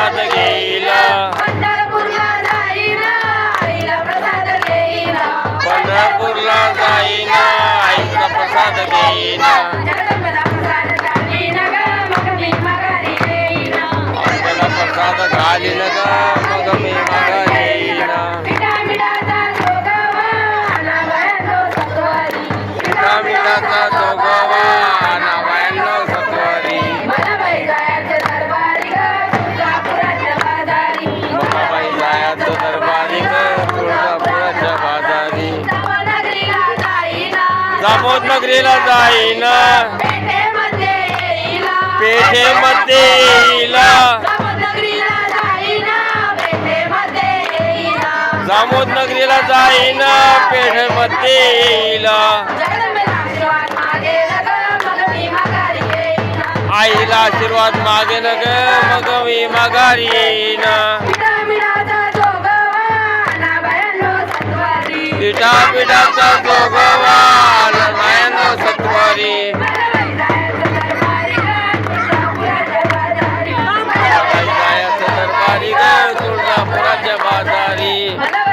प्रसाद घेईल पंढरपूरला जाईन आईला प्रसाद घेईन पंढरपूरला जाईन आईचा प्रसाद घेईन जगदंबेला प्रसाद घालीन ग मग मी माघारी येईन आपल्याला प्रसाद घालीन ग मग मी माघारी येईन पिठा मिठाचा जोगवा नावायनो सत्वारी पिठा मिठाचा जोगवा नावायनो सत्वारी मला बाई जायचं दरबारी ग तुळजापुराच्या बाजारी मला बाई जायचं दरबारी ग तुळजापुराच्या बाजारी नगरीला जाईन जामोद नगरीला जाईन पेठेमध्ये येईन पेठेमध्ये येईल नगरीला जाईन पेठेमध्ये येईन जामोद नगरीला जाईन पेठेमध्ये येईल जगदंबेला आशीर्वाद मागेल ग मग मी माघारी येईन आईला आशीर्वाद मागेन ग मग मी माघारी येईन पिठा मिठाचा जोगवा नावायनो सत्वारी पिठा पिठाचा जोगवा नावायनो सत्वारी मला बाई जायचं दरबारी ग तुळजापुराच्या बाजारी जायचं दरबारी ग तुळजापुराच्या बाजारी मला